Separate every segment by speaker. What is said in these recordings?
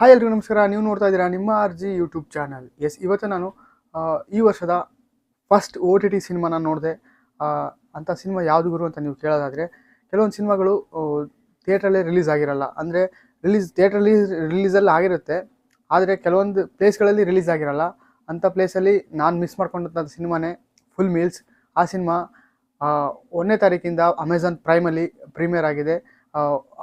Speaker 1: Hi ಎಲ್ರಿಗೂ ನಮಸ್ಕಾರ. ನೀವು ನೋಡ್ತಾ ಇದ್ದೀರಾ ನಿಮ್ಮ RG ಯೂಟ್ಯೂಬ್ ಚಾನಲ್. ಇವತ್ತು ನಾನು ಈ ವರ್ಷದ ಫಸ್ಟ್ OTT ಸಿನಿಮಾನ ನೋಡಿದೆ. ಅಂಥ ಸಿನಿಮಾ ಯಾವುದು ಗುರು ಅಂತ ನೀವು ಕೇಳೋದಾದರೆ, ಕೆಲವೊಂದು ಸಿನಿಮಾಗಳು ಥಿಯೇಟ್ರಲ್ಲೇ ರಿಲೀಸ್ ಆಗಿರಲ್ಲ. ಅಂದರೆ ಥಿಯೇಟ್ರಲ್ಲಿ ರಿಲೀಸಲ್ಲಿ ಆಗಿರುತ್ತೆ, ಆದರೆ ಕೆಲವೊಂದು ಪ್ಲೇಸ್ಗಳಲ್ಲಿ ರಿಲೀಸ್ ಆಗಿರಲ್ಲ. ಅಂಥ ಪ್ಲೇಸಲ್ಲಿ ನಾನು ಮಿಸ್ ಮಾಡ್ಕೊಂಡಂಥ ಸಿನಿಮಾನೇ ಫುಲ್ ಮೀಲ್ಸ್. ಆ ಸಿನಿಮಾ 1ನೇ ತಾರೀಕಿಂದ ಅಮೆಝಾನ್ ಪ್ರೈಮಲ್ಲಿ ಪ್ರೀಮಿಯರ್ ಆಗಿದೆ.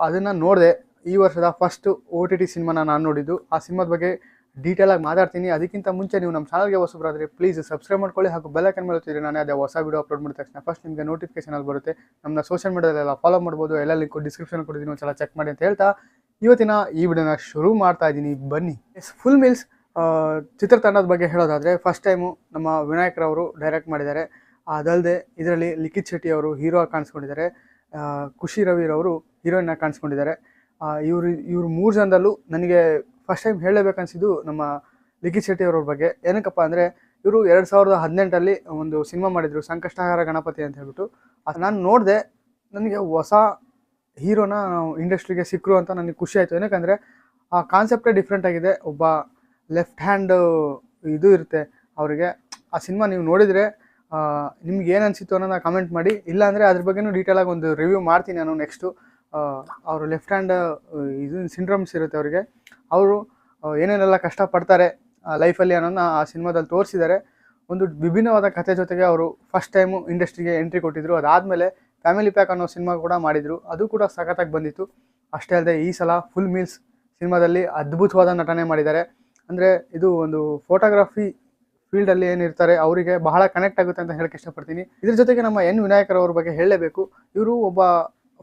Speaker 1: ಅದನ್ನು ನೋಡಿದೆ. ಈ ವರ್ಷದ ಫಸ್ಟ್ OTT ಸಿನಿಮಾನ ನಾನು ನೋಡಿದ್ದು. ಆ ಸಿನಿಮಾದ ಬಗ್ಗೆ ಡೀಟೇಲಾಗಿ ಮಾತಾಡ್ತೀನಿ. ಅದಕ್ಕಿಂತ ಮುಂಚೆ ನೀವು ನಮ್ಮ ಚಾನಲ್ಗೆ ಹೊಸಬರಾದರೆ ಪ್ಲೀಸ್ ಸಬ್ಸ್ಕ್ರೈಬ್ ಮಾಡ್ಕೊಳ್ಳಿ ಹಾಗೂ ಬೆಲ್ ಐಕನ್ ಮೇಲೆ ಒತ್ತಿದ್ರೆ ನಾನು ಅದೇ ಹೊಸ ವೀಡಿಯೋ ಅಪ್ಲೋಡ್ ಮಾಡಿದ ತಕ್ಷಣ ಫಸ್ಟ್ ನಿಮಗೆ ನೋಟಿಫಿಕೇಶನ್ ಬರುತ್ತೆ. ನಮ್ಮನ್ನ ಸೋಷಿಯಲ್ ಮೀಡಿಯಾದಲ್ಲೆಲ್ಲ ಫಾಲೋ ಮಾಡ್ಬೋದು. ಎಲ್ಲ ಲಿಂಕು ಡಿಸ್ಕ್ರಿಪ್ಷನ್ ಕೊಟ್ಟಿದ್ದೀನಿ, ಒಂದ್ಸಲ ಚೆಕ್ ಮಾಡಿ ಅಂತ ಹೇಳ್ತಾ ಇವತ್ತಿನ ಈ ವಿಡಿಯೋನ ಶುರು ಮಾಡ್ತಾ ಇದ್ದೀನಿ. ಬನ್ನಿ. ಫುಲ್ ಮೀಲ್ಸ್ ಚಿತ್ರತಂಡದ ಬಗ್ಗೆ ಹೇಳೋದಾದರೆ, ಫಸ್ಟ್ ಟೈಮು ನಮ್ಮ ವಿನಾಯಕರವರು ಡೈರೆಕ್ಟ್ ಮಾಡಿದ್ದಾರೆ. ಅದಲ್ಲದೆ ಇದರಲ್ಲಿ ಲಿಖಿತ್ ಶೆಟ್ಟಿ ಅವರು ಹೀರೋ ಆಗಿ ಕಾಣಿಸ್ಕೊಂಡಿದ್ದಾರೆ. ಖುಷಿ ರವಿರವರು ಹೀರೋಯಿನ್ ಆಗಿ ಕಾಣಿಸ್ಕೊಂಡಿದ್ದಾರೆ. ಇವರು 3 ಜನದಲ್ಲೂ ನನಗೆ ಫಸ್ಟ್ ಟೈಮ್ ಹೇಳಬೇಕನ್ಸಿದ್ದು ನಮ್ಮ ಲಿಖಿತ್ ಶೆಟ್ಟಿ ಅವ್ರ ಬಗ್ಗೆ. ಏನಕ್ಕಪ್ಪ ಅಂದರೆ, ಇವರು 2018ರಲ್ಲಿ ಒಂದು ಸಿನಿಮಾ ಮಾಡಿದರು, ಸಂಕಷ್ಟಹಾರ ಗಣಪತಿ ಅಂತ ಹೇಳ್ಬಿಟ್ಟು. ನಾನು ನೋಡಿದೆ. ನನಗೆ ಹೊಸ ಹೀರೋನ ಇಂಡಸ್ಟ್ರಿಗೆ ಸಿಕ್ಕರು ಅಂತ ನನಗೆ ಖುಷಿ ಆಯಿತು. ಏನಕ್ಕಂದರೆ ಆ ಕಾನ್ಸೆಪ್ಟೇ ಡಿಫ್ರೆಂಟ್ ಆಗಿದೆ. ಒಬ್ಬ ಲೆಫ್ಟ್ ಹ್ಯಾಂಡ್ ಇದು ಇರುತ್ತೆ ಅವರಿಗೆ. ಆ ಸಿನಿಮಾ ನೀವು ನೋಡಿದರೆ ನಿಮ್ಗೆ ಏನು ಅನಿಸಿತ್ತು ಅನ್ನೋದನ್ನ ಕಮೆಂಟ್ ಮಾಡಿ. ಇಲ್ಲಾಂದರೆ ಅದ್ರ ಬಗ್ಗೆನೂ ಡೀಟೇಲಾಗಿ ಒಂದು ರಿವ್ಯೂ ಮಾಡ್ತೀನಿ ನಾನು ನೆಕ್ಸ್ಟು. ಅವರು ಲೆಫ್ಟ್ ಹ್ಯಾಂಡ್ ಇದು ಸಿಂಡ್ರಮ್ಸ್ ಇರುತ್ತೆ ಅವರಿಗೆ. ಅವರು ಏನೇನೆಲ್ಲ ಕಷ್ಟಪಡ್ತಾರೆ ಲೈಫಲ್ಲಿ ಅನ್ನೋದನ್ನ ಆ ಸಿನಿಮಾದಲ್ಲಿ ತೋರಿಸಿದ್ದಾರೆ. ಒಂದು ವಿಭಿನ್ನವಾದ ಕಥೆ ಜೊತೆಗೆ ಅವರು ಫಸ್ಟ್ ಟೈಮು ಇಂಡಸ್ಟ್ರಿಗೆ ಎಂಟ್ರಿ ಕೊಟ್ಟಿದ್ದರು. ಅದಾದಮೇಲೆ ಫ್ಯಾಮಿಲಿ ಪ್ಯಾಕ್ ಅನ್ನೋ ಸಿನಿಮಾ ಕೂಡ ಮಾಡಿದರು, ಅದು ಕೂಡ ಸಖತ್ತಾಗಿ ಬಂದಿತ್ತು. ಅಷ್ಟೇ ಅಲ್ಲದೆ ಈ ಸಲ ಫುಲ್ ಮೀಲ್ಸ್ ಸಿನಿಮಾದಲ್ಲಿ ಅದ್ಭುತವಾದ ನಟನೆ ಮಾಡಿದ್ದಾರೆ. ಅಂದರೆ ಇದು ಒಂದು ಫೋಟೋಗ್ರಫಿ ಫೀಲ್ಡಲ್ಲಿ ಏನಿರ್ತಾರೆ ಅವರಿಗೆ ಬಹಳ ಕನೆಕ್ಟ್ ಆಗುತ್ತೆ ಅಂತ ಹೇಳಕ್ಕೆ ಇಷ್ಟಪಡ್ತೀನಿ. ಇದ್ರ ಜೊತೆಗೆ ನಮ್ಮ ವಿನಾಯಕರವ್ರ ಬಗ್ಗೆ ಹೇಳಲೇಬೇಕು. ಇವರು ಒಬ್ಬ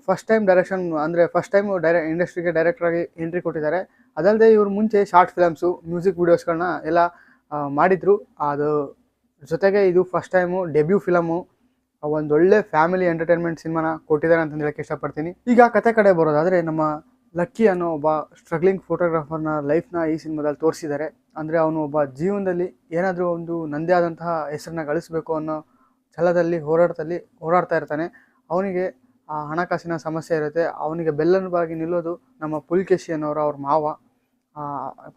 Speaker 1: ಫಸ್ಟ್ ಟೈಮ್ ಡೈರೆಕ್ಷನ್, ಅಂದರೆ ಫಸ್ಟ್ ಟೈಮು ಇಂಡಸ್ಟ್ರಿಗೆ ಡೈರೆಕ್ಟ್ರಾಗಿ ಎಂಟ್ರಿ ಕೊಟ್ಟಿದ್ದಾರೆ. ಅದಲ್ಲದೆ ಇವರು ಮುಂಚೆ ಶಾರ್ಟ್ ಫಿಲಮ್ಸು, ಮ್ಯೂಸಿಕ್ ವೀಡಿಯೋಸ್ಗಳನ್ನ ಎಲ್ಲ ಮಾಡಿದರು. ಅದು ಜೊತೆಗೆ ಇದು ಫಸ್ಟ್ ಟೈಮು ಡೆಬ್ಯೂ ಫಿಲಮು, ಒಂದೊಳ್ಳೆ ಫ್ಯಾಮಿಲಿ ಎಂಟರ್ಟೈನ್ಮೆಂಟ್ ಸಿನಿಮಾನ ಕೊಟ್ಟಿದ್ದಾರೆ ಅಂತ ಹೇಳಕ್ಕೆ ಇಷ್ಟಪಡ್ತೀನಿ. ಈಗ ಕತೆ ಕಡೆ ಬರೋದಾದರೆ, ನಮ್ಮ ಲಕ್ಕಿ ಅನ್ನೋ ಒಬ್ಬ ಸ್ಟ್ರಗ್ಲಿಂಗ್ ಫೋಟೋಗ್ರಾಫರ್ನ ಲೈಫ್ನ ಈ ಸಿನಿಮಾದಲ್ಲಿ ತೋರಿಸಿದ್ದಾರೆ. ಅಂದರೆ ಅವನು ಒಬ್ಬ ಜೀವನದಲ್ಲಿ ಏನಾದರೂ ಒಂದು ನಂದೇ ಆದಂತಹ ಹೆಸರನ್ನ ಗಳಿಸಬೇಕು ಅನ್ನೋ ಛಲದಲ್ಲಿ ಹೋರಾಡ್ತಾ ಇರ್ತಾನೆ. ಅವನಿಗೆ ಆ ಹಣಕಾಸಿನ ಸಮಸ್ಯೆ ಇರುತ್ತೆ. ಅವನಿಗೆ ಬೆನ್ನೆಲುಬಾಗಿ ನಿಲ್ಲೋದು ನಮ್ಮ ಪುಲ್ಕೇಶಿ ಅನ್ನೋರು, ಅವ್ರ ಮಾವ.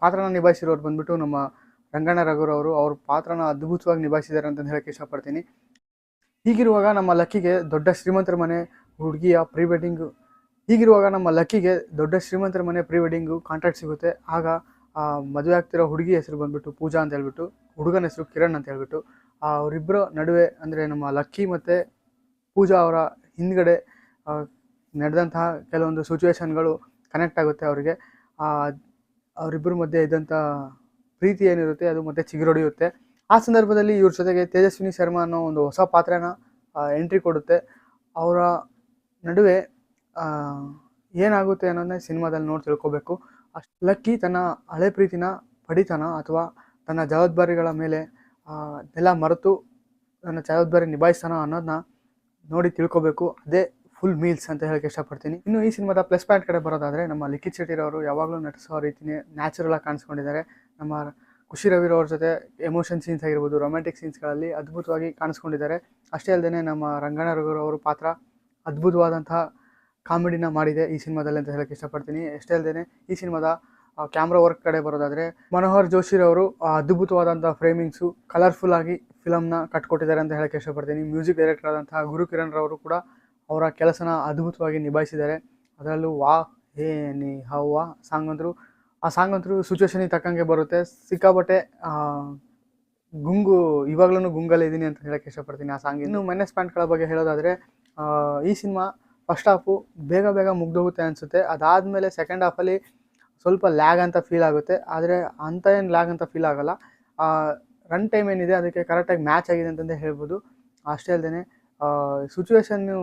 Speaker 1: ಪಾತ್ರನ ನಿಭಾಯಿಸಿರೋರು ಬಂದ್ಬಿಟ್ಟು ನಮ್ಮ ರಂಗಣ್ಣ ರಘುರವರು. ಅವ್ರ ಪಾತ್ರನ ಅದ್ಭುತವಾಗಿ ನಿಭಾಯಿಸಿದ್ದಾರೆ ಅಂತ ಹೇಳಕ್ಕೆ ಇಷ್ಟಪಡ್ತೀನಿ. ಹೀಗಿರುವಾಗ ನಮ್ಮ ಲಕ್ಕಿಗೆ ದೊಡ್ಡ ಶ್ರೀಮಂತರ ಮನೆ ಪ್ರೀ ವೆಡ್ಡಿಂಗು ಕಾಂಟ್ರಾಕ್ಟ್ ಸಿಗುತ್ತೆ. ಆಗ ಮದುವೆ ಆಗ್ತಿರೋ ಹುಡುಗಿ ಹೆಸರು ಬಂದ್ಬಿಟ್ಟು ಪೂಜಾ ಅಂತ ಹೇಳ್ಬಿಟ್ಟು, ಹುಡುಗನ ಹೆಸರು ಕಿರಣ್ ಅಂತ ಹೇಳ್ಬಿಟ್ಟು, ಅವರಿಬ್ಬರ ನಡುವೆ ಅಂದರೆ ನಮ್ಮ ಲಕ್ಕಿ ಮತ್ತು ಪೂಜಾ ಅವರ ಹಿಂದ್ಗಡೆ ನಡೆದಂತಹ ಕೆಲವೊಂದು ಸಿಚುವೇಶನ್ಗಳು ಕನೆಕ್ಟ್ ಆಗುತ್ತೆ ಅವರಿಗೆ. ಅವರಿಬ್ಬರ ಮಧ್ಯೆ ಇದ್ದಂಥ ಪ್ರೀತಿ ಏನಿರುತ್ತೆ ಅದು ಮತ್ತೆ ಚಿಗುರೊಡೆಯುತ್ತೆ. ಆ ಸಂದರ್ಭದಲ್ಲಿ ಇವ್ರ ಜೊತೆಗೆ ತೇಜಸ್ವಿನಿ ಶರ್ಮಾ ಅನ್ನೋ ಒಂದು ಹೊಸ ಪಾತ್ರನ ಎಂಟ್ರಿ ಕೊಡುತ್ತೆ. ಅವರ ನಡುವೆ ಏನಾಗುತ್ತೆ ಅನ್ನೋದನ್ನ ಸಿನಿಮಾದಲ್ಲಿ ನೋಡಿ ತಿಳ್ಕೊಬೇಕು. ಲಕ್ಕಿ ತನ್ನ ಹಳೆ ಪ್ರೀತಿನ ಪಡಿತಾನ ಅಥವಾ ತನ್ನ ಜವಾಬ್ದಾರಿಗಳ ಮೇಲೆ ಎಲ್ಲ ಮರೆತು ನನ್ನ ಜವಾಬ್ದಾರಿ ನಿಭಾಯಿಸ್ತಾನ ಅನ್ನೋದನ್ನ ನೋಡಿ ತಿಳ್ಕೊಬೇಕು. ಅದೇ ಫುಲ್ ಮೀಲ್ಸ್ ಅಂತ ಹೇಳಕ್ಕೆ ಇಷ್ಟಪಡ್ತೀನಿ. ಇನ್ನು ಈ ಸಿನಿಮಾದ ಪ್ಲಸ್ ಪಾಯಿಂಟ್ ಕಡೆ ಬರೋದಾದರೆ, ನಮ್ಮ ಲಿಖಿತ್ ಶೆಟ್ಟಿರವರು ಯಾವಾಗಲೂ ನಟಿಸೋ ರೀತಿಯೇ ನ್ಯಾಚುರಲ್ ಆಗಿ ಕಾಣಿಸ್ಕೊಂಡಿದ್ದಾರೆ. ನಮ್ಮ ಖುಷಿ ರವಿರವ್ರ ಜೊತೆ ಎಮೋಷನ್ ಸೀನ್ಸ್ ಆಗಿರ್ಬೋದು, ರೊಮ್ಯಾಂಟಿಕ್ ಸೀನ್ಸ್ಗಳಲ್ಲಿ ಅದ್ಭುತವಾಗಿ ಕಾಣಿಸ್ಕೊಂಡಿದ್ದಾರೆ. ಅಷ್ಟೇ ಅಲ್ಲದೆ ನಮ್ಮ ರಂಗಣ್ಣ ರಘುರವರು ಪಾತ್ರ ಅದ್ಭುತವಾದಂತಹ ಕಾಮಿಡಿನ ಮಾಡಿದೆ ಈ ಸಿನಿಮಾದಲ್ಲಿ ಅಂತ ಹೇಳಕ್ಕೆ ಇಷ್ಟಪಡ್ತೀನಿ. ಅಷ್ಟೇ ಅಲ್ಲದೆ ಈ ಸಿನಿಮಾದ ಕ್ಯಾಮ್ರಾ ವರ್ಕ್ ಕಡೆ ಬರೋದಾದರೆ, ಮನೋಹರ್ ಜೋಶಿರವರು ಅದ್ಭುತವಾದಂಥ ಫ್ರೇಮಿಂಗ್ಸು, ಕಲರ್ಫುಲ್ ಆಗಿ ಫಿಲಮ್ನ ಕಟ್ಕೊಟ್ಟಿದ್ದಾರೆ ಅಂತ ಹೇಳಕ್ಕೆ ಇಷ್ಟಪಡ್ತೀನಿ. ಮ್ಯೂಸಿಕ್ ಡೈರೆಕ್ಟರ್ ಆದಂತಹ ಗುರು ಕಿರಣ್ ರವರು ಕೂಡ ಅವರ ಕೆಲಸನ ಅದ್ಭುತವಾಗಿ ನಿಭಾಯಿಸಿದ್ದಾರೆ. ಅದರಲ್ಲೂ ವಾ ಹೇ ನೀ ಹವ್ವ ಸಾಂಗ್ ಅಂತೂ ಸಿಚುವೇಶನಿಗೆ ತಕ್ಕಂಗೆ ಬರುತ್ತೆ. ಸಿಕ್ಕಾಬಟ್ಟೆ ಇವಾಗ್ಲೂ ಗುಂಗಲ್ಲಿದ್ದೀನಿ ಅಂತ ಹೇಳಕ್ಕೆ ಇಷ್ಟಪಡ್ತೀನಿ ಆ ಸಾಂಗ್. ಇನ್ನು ಮೈನಸ್ ಪಾಯಿಂಟ್ಗಳ ಬಗ್ಗೆ ಹೇಳೋದಾದರೆ, ಈ ಸಿನಿಮಾ ಫಸ್ಟ್ ಹಾಫು ಬೇಗ ಮುಗ್ದೋಗುತ್ತೆ ಅನಿಸುತ್ತೆ. ಅದಾದಮೇಲೆ ಸೆಕೆಂಡ್ ಹಾಫಲ್ಲಿ ಸ್ವಲ್ಪ ಲ್ಯಾಗ್ ಅಂತ ಫೀಲ್ ಆಗುತ್ತೆ. ಆದರೆ ಅಂಥ ಏನು ಲ್ಯಾಗ್ ಅಂತ ಫೀಲ್ ಆಗೋಲ್ಲ. ರನ್ ಟೈಮ್ ಏನಿದೆ ಅದಕ್ಕೆ ಕರೆಕ್ಟಾಗಿ ಮ್ಯಾಚ್ ಆಗಿದೆ ಅಂತಂದೇ ಹೇಳ್ಬೋದು. ಅಷ್ಟೇ ಅಲ್ಲದೆ ಸಿಚುವೇಶನ್ನು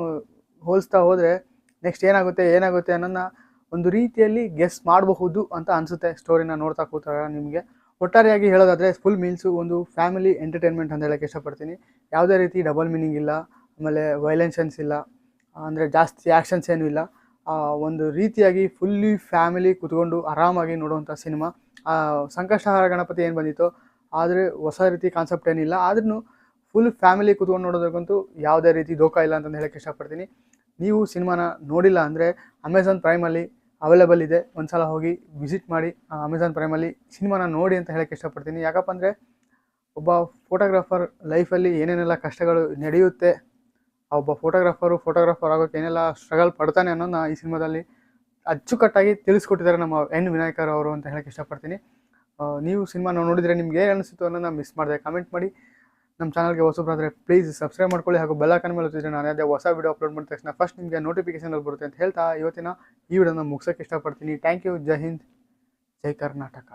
Speaker 1: ಹೋಲಿಸ್ತಾ ಹೋದರೆ ನೆಕ್ಸ್ಟ್ ಏನಾಗುತ್ತೆ ಅನ್ನೋದನ್ನ ಒಂದು ರೀತಿಯಲ್ಲಿ ಗೆಸ್ ಮಾಡಬಹುದು ಅಂತ ಅನಿಸುತ್ತೆ ಸ್ಟೋರಿನ ನೋಡ್ತಾ ಕೂತಾಗ ನಿಮಗೆ. ಒಟ್ಟಾರೆಯಾಗಿ ಹೇಳೋದಾದರೆ, ಫುಲ್ ಮೀಲ್ಸು ಒಂದು ಫ್ಯಾಮಿಲಿ ಎಂಟರ್ಟೈನ್ಮೆಂಟ್ ಅಂತ ಹೇಳೋಕ್ಕೆ ಇಷ್ಟಪಡ್ತೀನಿ. ಯಾವುದೇ ರೀತಿ ಡಬಲ್ ಮೀನಿಂಗ್ ಇಲ್ಲ, ಆಮೇಲೆ ವೈಲೆನ್ಷನ್ಸ್ ಇಲ್ಲ, ಅಂದರೆ ಜಾಸ್ತಿ ಆ್ಯಕ್ಷನ್ಸ್ ಏನೂ ಇಲ್ಲ. ಒಂದು ರೀತಿಯಾಗಿ ಫುಲ್ಲಿ ಫ್ಯಾಮಿಲಿ ಕೂತ್ಕೊಂಡು ಆರಾಮಾಗಿ ನೋಡುವಂಥ ಸಿನಿಮಾ. ಸಂಕಷ್ಟಹಾರ ಗಣಪತಿ ಏನು ಬಂದಿತ್ತೋ ಆದರೆ ಹೊಸ ರೀತಿ ಕಾನ್ಸೆಪ್ಟ್ ಏನಿಲ್ಲ, ಆದ್ರೂ ಫುಲ್ ಫ್ಯಾಮಿಲಿ ಕೂತ್ಕೊಂಡು ನೋಡೋದಕ್ಕಂತೂ ಯಾವುದೇ ರೀತಿ ದೋಖ ಇಲ್ಲ ಅಂತಂದು ಹೇಳೋಕ್ಕೆ ಇಷ್ಟಪಡ್ತೀನಿ. ನೀವು ಸಿನಿಮಾನ ನೋಡಿಲ್ಲ ಅಂದರೆ ಅಮೆಝಾನ್ ಪ್ರೈಮಲ್ಲಿ ಅವೈಲೇಬಲ್ ಇದೆ. ಒಂದ್ಸಲ ಹೋಗಿ ವಿಸಿಟ್ ಮಾಡಿ ಅಮೆಝಾನ್ ಪ್ರೈಮಲ್ಲಿ ಸಿನಿಮಾನ ನೋಡಿ ಅಂತ ಹೇಳಕ್ಕೆ ಇಷ್ಟಪಡ್ತೀನಿ. ಯಾಕಪ್ಪ ಅಂದರೆ ಒಬ್ಬ ಫೋಟೋಗ್ರಾಫರ್ ಲೈಫಲ್ಲಿ ಏನೇನೆಲ್ಲ ಕಷ್ಟಗಳು ನಡೆಯುತ್ತೆ, ಆ ಒಬ್ಬ ಫೋಟೋಗ್ರಾಫರ್ ಆಗೋಕ್ಕೆ ಏನೆಲ್ಲ ಸ್ಟ್ರಗಲ್ ಪಡ್ತಾನೆ ಅನ್ನೋದನ್ನ ಈ ಸಿನಿಮಾದಲ್ಲಿ ಅಚ್ಚುಕಟ್ಟಾಗಿ ತಿಳಿಸ್ಕೊಟ್ಟಿದ್ದಾರೆ ನಮ್ಮ ಎನ್ ವಿನಾಯಕರ್ ಅವರು ಅಂತ ಹೇಳಕ್ಕೆ ಇಷ್ಟಪಡ್ತೀನಿ. ನೀವು ಸಿನಿಮಾನ ನೋಡಿದರೆ ನಿಮ್ಗೆ ಏನು ಅನಿಸುತ್ತೋ ಅನ್ನೋದನ್ನ ಮಿಸ್ ಮಾಡಿದೆ ಕಮೆಂಟ್ ಮಾಡಿ. ನಮ್ಮ ಚಾನಲ್ಗೆ ಹೊಸಬ್ರಾದರೆ ಪ್ಲೀಸ್ ಸಬ್ಸ್ಕ್ರೈಬ್ ಮಾಡ್ಕೊಳ್ಳಿ ಹಾಗೂ ಬೆಲ್ ಐಕಾನ್ ಮೇಲೆ ಒತ್ತಿದ್ರೆ ನಾನು ಯಾವುದೇ ಹೊಸ ವಿಡಿಯೋ ಅಪ್ಲೋಡ್ ಮಾಡಿದ ತಕ್ಷಣ ಫಸ್ಟ್ ನಿಮಗೆ ನೋಟಿಫಿಕೇಶನ್ ಬರುತ್ತೆ ಅಂತ ಹೇಳ್ತಾ ಇವತ್ತಿನ ಈ ವಿಡಿಯೋನ ಮುಗಿಸೋಕ್ಕೆ ಇಷ್ಟಪಡ್ತೀನಿ. Thank you. ಜೈ ಹಿಂದ್, ಜೈ ಕರ್ನಾಟಕ.